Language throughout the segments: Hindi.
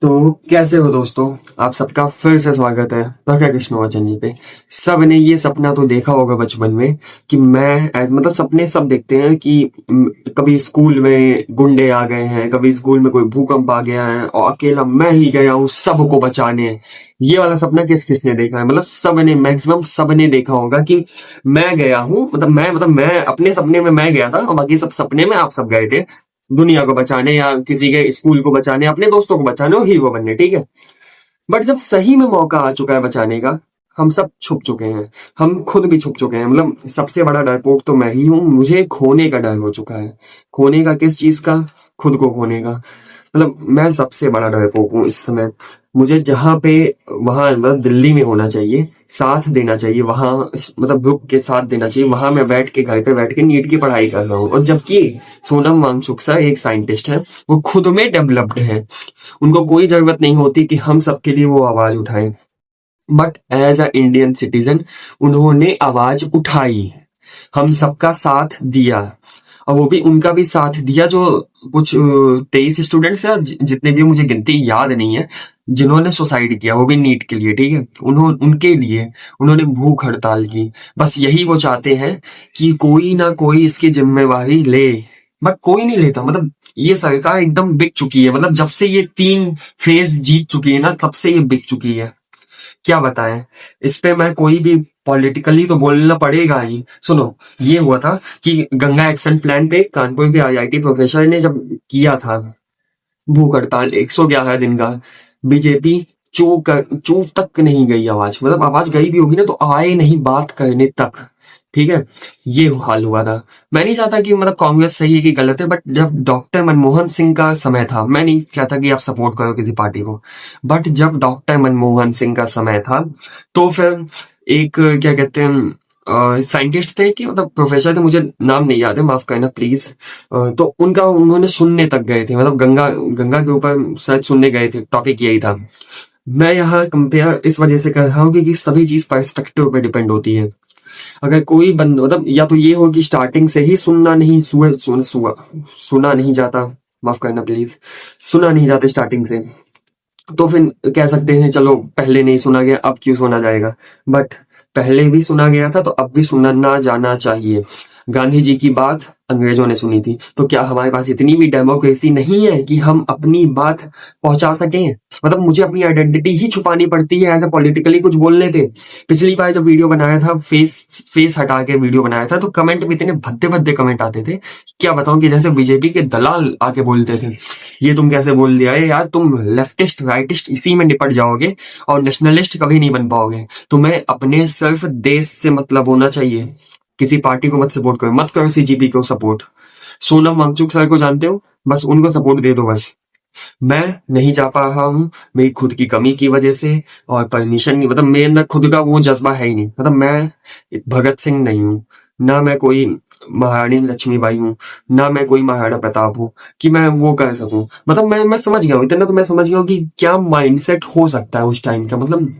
तो कैसे हो दोस्तों। आप सबका फिर से स्वागत है प्रखर कृष्णवा चैनल पे। सब ने ये सपना तो देखा होगा बचपन में कि मैं मतलब सपने सब देखते हैं कि कभी स्कूल में गुंडे आ गए हैं, कभी स्कूल में कोई भूकंप आ गया है और अकेला मैं ही गया हूँ सबको बचाने। ये वाला सपना किस किसने देखा है? मतलब सब ने, मैक्सिमम सब ने देखा होगा कि मैं गया हूँ, मतलब मैं अपने सपने में मैं गया था और बाकी सब सपने में आप सब गए थे दुनिया को बचाने या किसी के स्कूल को बचाने, अपने दोस्तों को बचाने और हीरो बनने। ठीक है, बट जब सही में मौका आ चुका है बचाने का, हम सब छुप चुके हैं। हम खुद भी छुप चुके हैं। मतलब सबसे बड़ा डरपोक तो मैं ही हूँ। मुझे खोने का डर हो चुका है। खोने का किस चीज का? खुद को खोने का। मतलब मैं सबसे बड़ा डरपोक हूँ इस समय। मुझे जहां पे, वहां मतलब दिल्ली में होना चाहिए, साथ देना चाहिए वहां, मतलब ग्रुप के साथ देना चाहिए। वहां मैं बैठ के घर पे बैठ के नीट की पढ़ाई कर रहा हूँ, और जबकि सोनम वांगचुक सर एक साइंटिस्ट है, वो खुद में डेवलप्ड है। उनको कोई जरूरत नहीं होती कि हम सबके लिए वो आवाज उठाएं, but as a Indian citizen उन्होंने आवाज उठाई, हम सबका साथ दिया। और वो भी उनका भी साथ दिया जो कुछ 23 स्टूडेंट्स है, जितने भी, मुझे गिनती याद नहीं है, जिन्होंने सुसाइड किया, वो भी नीट के लिए। ठीक है, उनके लिए उन्होंने भूख हड़ताल की। बस यही वो चाहते हैं कि कोई ना कोई इसकी जिम्मेवारी ले, बट कोई नहीं लेता। मतलब ये सरकार एकदम बिक चुकी है। मतलब जब से ये 3 फेज जीत चुकी है ना, तब से ये बिक चुकी है। क्या बताएं इस पे? मैं कोई भी पॉलिटिकली तो बोलना पड़ेगा ही। सुनो, ये हुआ था कि गंगा एक्शन प्लान पे कानपुर के आईआईटी प्रोफेसर ने जब किया था भूख हड़ताल 111 दिन का, बीजेपी चू तक नहीं गई आवाज। मतलब आवाज गई भी होगी ना तो आए नहीं बात करने तक। ठीक है, ये हाल हुआ था। मैं नहीं चाहता कि मतलब कांग्रेस सही है कि गलत है, बट जब डॉक्टर मनमोहन सिंह का समय था, मैं नहीं चाहता कि आप सपोर्ट करो किसी पार्टी को, बट जब डॉक्टर मनमोहन सिंह का समय था, तो फिर एक क्या कहते हैं साइंटिस्ट थे, कि मतलब प्रोफेसर थे, मुझे नाम नहीं याद है, माफ करना प्लीज। तो उनका उन्होंने सुनने तक गए थे, मतलब गंगा गंगा के ऊपर शायद सुनने गए थे, टॉपिक यही था। मैं यहाँ कंपेयर इस वजह से कर रहा हूँ क्योंकि सभी चीज पर्सपेक्टिव पे डिपेंड होती है। अगर कोई बंद मतलब, या तो ये हो कि स्टार्टिंग से ही सुना नहीं जाता, माफ करना प्लीज, सुना नहीं जाता स्टार्टिंग से, तो फिर कह सकते हैं चलो पहले नहीं सुना गया अब क्यों सुना जाएगा। बट पहले भी सुना गया था तो अब भी सुना ना जाना चाहिए। गांधी जी की बात अंग्रेजों ने सुनी थी, तो क्या हमारे पास इतनी भी डेमोक्रेसी नहीं है कि हम अपनी बात पहुंचा सकें? मतलब मुझे अपनी आइडेंटिटी ही छुपानी पड़ती है ऐसे पॉलिटिकली कुछ बोलने पे। पिछली बार जब वीडियो बनाया था, फेस फेस हटा के वीडियो बनाया था, तो कमेंट में इतने भद्दे भद्दे कमेंट आते थे, क्या बताऊं, कि जैसे बीजेपी के दलाल आके बोलते थे, ये तुम कैसे बोल दिया है यार, तुम लेफ्टिस्ट राइटिस्ट इसी में निपट जाओगे और नेशनलिस्ट कभी नहीं बन पाओगे। तुम्हें अपने सिर्फ देश से मतलब होना चाहिए। किसी पार्टी को मत सपोर्ट करो, मत करो सीजीपी को सपोर्ट। सोनम वांगचुक सर को जानते हो, बस उनको सपोर्ट दे दो बस। मैं नहीं जा पा रहा हूँ मेरी खुद की कमी की वजह से, और परमिशन नहीं, मतलब मेरे अंदर खुद का वो जज्बा है ही नहीं। मतलब मैं भगत सिंह नहीं हूँ, ना मैं कोई महारानी लक्ष्मीबाई हूँ, ना मैं कोई महाराणा प्रताप हूँ कि मैं वो कर सकूं। मतलब मैं समझ गया हूँ, इतना तो मैं समझ गया हूँ कि क्या माइंडसेट हो सकता है उस टाइम का। मतलब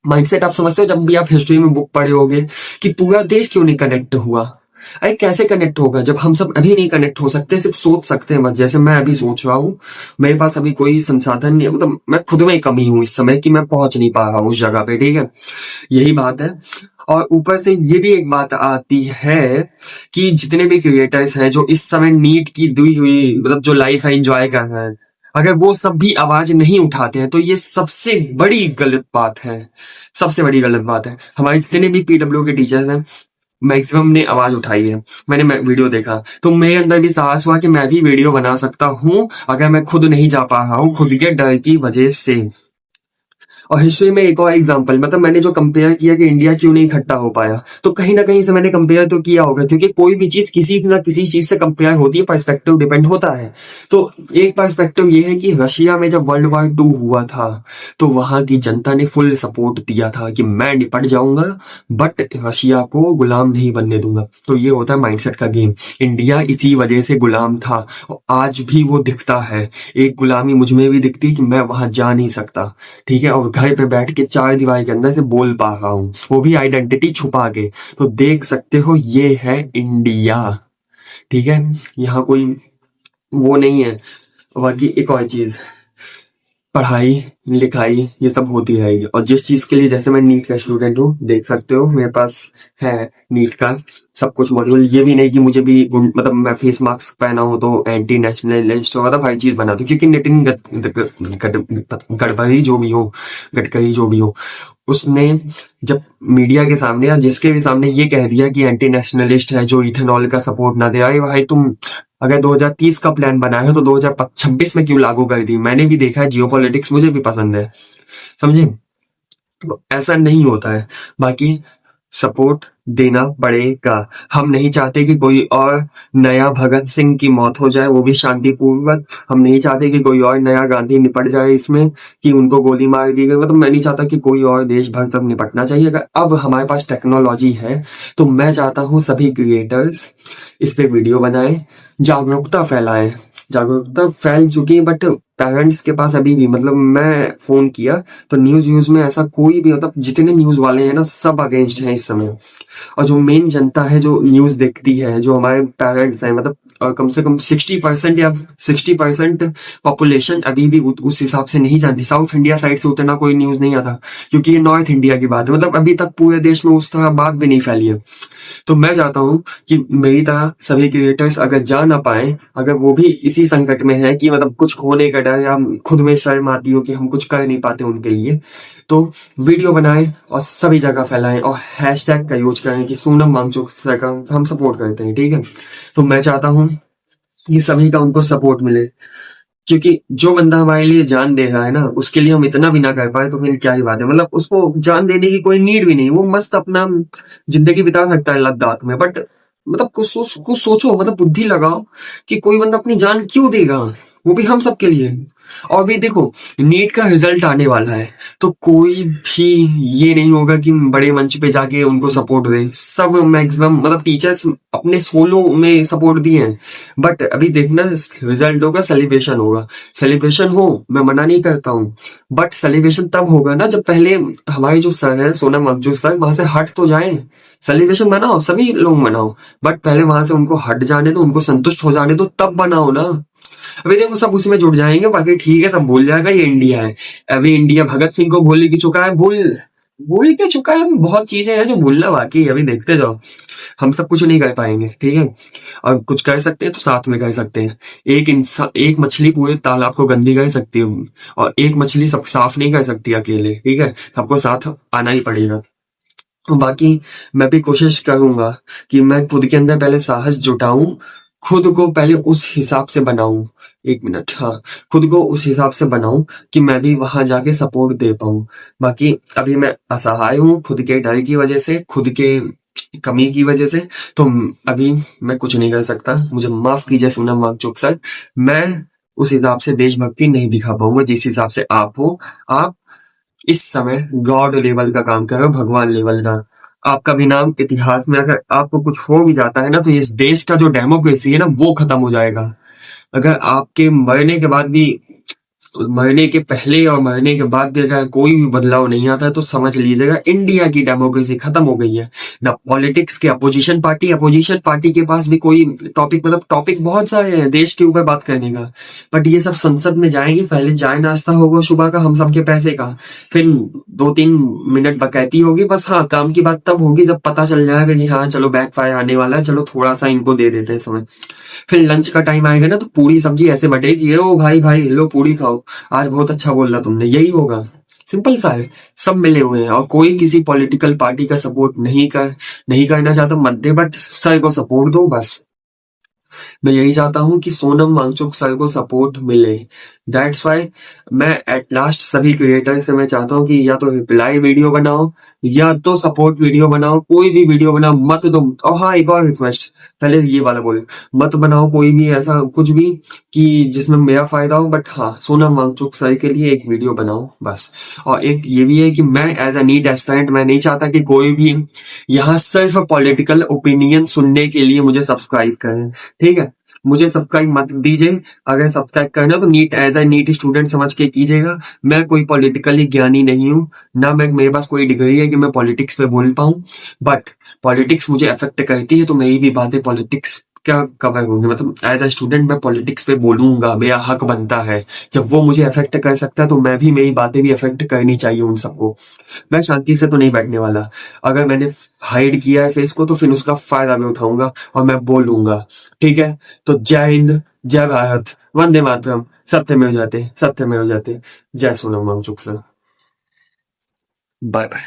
माइंडसेट आप समझते हो, जब भी आप हिस्ट्री में बुक पढ़े होगे कि पूरा देश क्यों नहीं कनेक्ट हुआ। अरे कैसे कनेक्ट होगा जब हम सब अभी नहीं कनेक्ट हो सकते, सिर्फ सोच सकते हैं बस, जैसे मैं अभी सोच रहा हूँ। मेरे पास अभी कोई संसाधन नहीं है, मतलब मैं खुद में ही कमी हूँ इस समय कि मैं पहुंच नहीं पा रहा हूँ उस जगह पे। ठीक है, यही बात है। और ऊपर से ये भी एक बात आती है कि जितने भी क्रिएटर्स हैं जो इस समय नीट की दी हुई मतलब जो लाइफ है एंजॉय कर रहे हैं, अगर वो सब भी आवाज नहीं उठाते हैं तो ये सबसे बड़ी गलत बात है। सबसे बड़ी गलत बात है। हमारे जितने भी पीडब्ल्यू के टीचर्स हैं, मैक्सिमम ने आवाज उठाई है। मैंने वीडियो देखा तो मेरे अंदर भी साहस हुआ कि मैं भी वीडियो बना सकता हूँ, अगर मैं खुद नहीं जा पा रहा हूँ खुद के डर की वजह से। और हिस्ट्री में एक और एग्जांपल, मतलब मैंने जो कंपेयर किया कि इंडिया क्यों नहीं इकट्ठा हो पाया, तो कहीं ना कहीं से मैंने कंपेयर तो किया होगा, क्योंकि कोई भी चीज किसी ना किसी चीज से कंपेयर होती है, पर्सपेक्टिव डिपेंड होता है। तो एक पर्सपेक्टिव ये है कि रशिया में जब वर्ल्ड वॉर 2 हुआ था, तो वहां की जनता ने फुल सपोर्ट दिया था कि मैं निपट जाऊंगा, बट रशिया को गुलाम नहीं बनने दूंगा। तो ये होता है माइंडसेट का गेम। इंडिया इसी वजह से गुलाम था, और आज भी वो दिखता है। एक गुलामी मुझ में भी दिखती है कि मैं वहां जा नहीं सकता। ठीक है, और घर पे बैठ के 4 दीवार के अंदर से बोल पा रहा हूँ, वो भी आइडेंटिटी छुपा के। तो देख सकते हो ये है इंडिया। ठीक है, यहाँ कोई वो नहीं है। बाकी एक और चीज, पढ़ाई लिखाई ये सब होती रहेगी। और जिस चीज के लिए, जैसे मैं नीट का स्टूडेंट हूँ, देख सकते हो मेरे पास है नीट का सब कुछ मॉड्यूल। ये भी नहीं कि मुझे भी मतलब मैं फेस मास्क पहना हूँ तो एंटी नेशनलिस्ट हो, मतलब हर चीज बना दूं, क्योंकि नितिन गडकरी जो भी हो, उसने जब मीडिया के सामने या जिसके भी सामने ये कह दिया कि एंटी नेशनलिस्ट है जो इथेनॉल का सपोर्ट ना दे, अरे भाई तुम अगर 2030 का प्लान बनाया हो तो 2026 में क्यों लागू कर दी? मैंने भी देखा है, जियोपॉलिटिक्स मुझे भी पसंद है, समझे? तो ऐसा नहीं होता है। बाकी सपोर्ट देना पड़ेगा। हम नहीं चाहते कि कोई और नया भगत सिंह की मौत हो जाए, वो भी शांतिपूर्वक। हम नहीं चाहते कि कोई और नया गांधी निपट जाए इसमें, कि उनको गोली मार दी गई। मतलब मैं नहीं चाहता कि कोई और देशभक्त अब निपटना चाहिए। अगर अब हमारे पास टेक्नोलॉजी है तो मैं चाहता हूँ सभी क्रिएटर्स इस पे वीडियो बनाएं, जागरूकता फैलाएं। जागरूकता फैल चुकी है, बट पेरेंट्स के पास अभी भी, मतलब मैं फोन किया तो न्यूज व्यूज में ऐसा कोई भी, मतलब जितने न्यूज वाले हैं ना, सब अगेंस्ट हैं इस समय। और जो मेन जनता है जो न्यूज देखती है, जो हमारे पेरेंट्स हैं, मतलब कम से कम 60% या 60% पॉपुलेशन अभी भी उस हिसाब से नहीं जानती। साउथ इंडिया साइड से उतना कोई न्यूज नहीं आता, क्योंकि ये नॉर्थ इंडिया की बात है। मतलब अभी तक पूरे देश में उस तरह बात भी नहीं फैली है। तो मैं चाहता हूँ कि मेरी तरह सभी क्रिएटर्स अगर जा ना पाए, अगर वो भी इसी संकट में है कि मतलब कुछ खोने का डर या खुद में शर्म आती हो कि हम कुछ कर नहीं पाते उनके लिए, तो वीडियो बनाएं और सभी जगह फैलाएं और हैशटैग का यूज करें कि सोनम वांगचुक सर का हम सपोर्ट करते हैं, ठीक है? तो मैं चाहता हूँ कि सभी का उनको सपोर्ट मिले, क्योंकि जो बंदा हमारे लिए जान दे रहा है ना, उसके लिए हम इतना भी ना कर पाए तो फिर क्या ही बात है। मतलब उसको जान देने की कोई नीड भी नहीं, वो मस्त अपना जिंदगी बिता सकता है लद्दाख में। बट मतलब कुछ सोचो, मतलब बुद्धि लगाओ कि कोई बंदा अपनी जान क्यों देगा, वो भी हम सब के लिए। और भी देखो, नीट का रिजल्ट आने वाला है, तो कोई भी ये नहीं होगा कि बड़े मंच पे जाके उनको सपोर्ट दे। सब मैक्सिमम मतलब टीचर्स अपने सोलो में सपोर्ट दिए हैं। बट अभी देखना, रिजल्ट होगा, सेलिब्रेशन होगा। सेलिब्रेशन हो, मैं मना नहीं करता हूँ, बट सेलिब्रेशन तब होगा ना जब पहले हमारे जो सर है सोनम वांगचुक सर वहां से हट तो जाए। सेलिब्रेशन मनाओ, सभी लोग मनाओ, बट पहले वहां से उनको हट जाने दो, उनको संतुष्ट हो जाने दो, तब बनाओ ना। अभी देखो सब उसी में जुट जाएंगे, बाकी ठीक है, सब भूल जाएगा ये इंडिया है। अभी इंडिया भगत सिंह को भूल की चुका है, भूल भूल के चुका है। बहुत चीजें हैं जो भूलना बाकी है, अभी देखते जाओ। हम सब कुछ नहीं कर पाएंगे, ठीक है? और कुछ कर सकते हैं तो साथ में कर सकते हैं। एक इंसान, एक मछली पूरे तालाब को गंदी कर सकती है, और एक मछली सब साफ नहीं कर सकती अकेले, ठीक है? सबको साथ आना ही पड़ेगा। बाकी मैं भी कोशिश करूंगा कि मैं खुद के अंदर पहले साहस जुटाऊं, खुद को पहले उस हिसाब से बनाऊं। एक मिनट, हाँ, खुद को उस हिसाब से बनाऊं कि मैं भी वहां जाके सपोर्ट दे पाऊं। बाकी अभी मैं असहाय हूँ खुद के डर की वजह से, खुद के कमी की वजह से। तो अभी मैं कुछ नहीं कर सकता, मुझे माफ कीजिए सोनम वांगचुक सर। मैं उस हिसाब से देशभक्ति नहीं दिखा पाऊंगा जिस हिसाब से आप हो। आप इस समय गॉड लेवल का काम कर रहे हो, भगवान लेवल का। आपका भी नाम इतिहास में, अगर आपको कुछ हो भी जाता है ना, तो इस देश का जो डेमोक्रेसी है ना, वो खत्म हो जाएगा। अगर आपके मरने के बाद भी, मरने के पहले और मरने के बाद भी अगर कोई भी बदलाव नहीं आता है, तो समझ लीजिएगा इंडिया की डेमोक्रेसी खत्म हो गई है। ना पॉलिटिक्स के अपोजिशन पार्टी के पास भी कोई टॉपिक, मतलब टॉपिक बहुत सारे हैं देश के ऊपर बात करने का, बट ये सब संसद में जाएंगे, पहले चाय नाश्ता होगा सुबह का हम सबके पैसे का, फिर 2-3 मिनट बकैती होगी बस। हाँ, काम की बात तब होगी जब पता चल जाएगा कि हाँ चलो बैकफायर आने वाला है, चलो थोड़ा सा इनको दे देते हैं समय। फिर लंच का टाइम आएगा ना, तो पूरी सब्जी ऐसे बटेगी, ओ भाई भाई लो पूरी खाओ, आज बहुत अच्छा बोला तुमने, यही होगा। सिंपल सा है, सब मिले हुए हैं। और कोई किसी पॉलिटिकल पार्टी का सपोर्ट नहीं करना चाहता, मत दे, बट सर को सपोर्ट दो बस। मैं यही चाहता हूँ कि सोनम वांगचुक सर को सपोर्ट मिले। दैट्स वाई मैं एट लास्ट सभी क्रिएटर से मैं चाहता हूँ कि या तो रिप्लाई वीडियो बनाओ या तो सपोर्ट वीडियो बनाओ, कोई भी वीडियो बनाओ, मत दो। और हाँ, एक और रिक्वेस्ट, पहले ये वाला बोले, मत बनाओ कोई भी ऐसा कुछ भी कि जिसमें मेरा फायदा हो, बट हाँ सोनम वांगचुक सर के लिए एक वीडियो बनाओ बस। और एक ये भी है कि मैं एज अ नीट एस्पिरेंट, मैं नहीं चाहता कि कोई भी यहाँ सिर्फ पॉलिटिकल ओपिनियन सुनने के लिए मुझे सब्सक्राइब करें, ठीक है? मुझे सब्सक्राइब मत दीजिए। अगर सब्सक्राइब करना तो NEET as a NEET student समझ के कीजिएगा। मैं कोई पॉलिटिकली ज्ञानी नहीं हूँ, ना मेरे पास कोई डिग्री है कि मैं पॉलिटिक्स पे बोल पाऊँ, बट पॉलिटिक्स मुझे अफेक्ट करती है, तो मेरी भी बातें पॉलिटिक्स क्या कवर होंगे, मतलब एज अ स्टूडेंट मैं पॉलिटिक्स पे बोलूंगा, मेरा हक बनता है। जब वो मुझे अफेक्ट कर सकता है तो मैं भी, मेरी बातें भी अफेक्ट करनी चाहिए उन सबको। मैं शांति से तो नहीं बैठने वाला। अगर मैंने हाइड किया है फेस को तो फिर उसका फायदा मैं उठाऊंगा और मैं बोलूंगा। ठीक है, तो जय हिंद, जय भारत, वंदे मातरम, सत्यमेव जयते, सत्यमेव जयते। जय Sonam Wangchuk sir. Bye bye.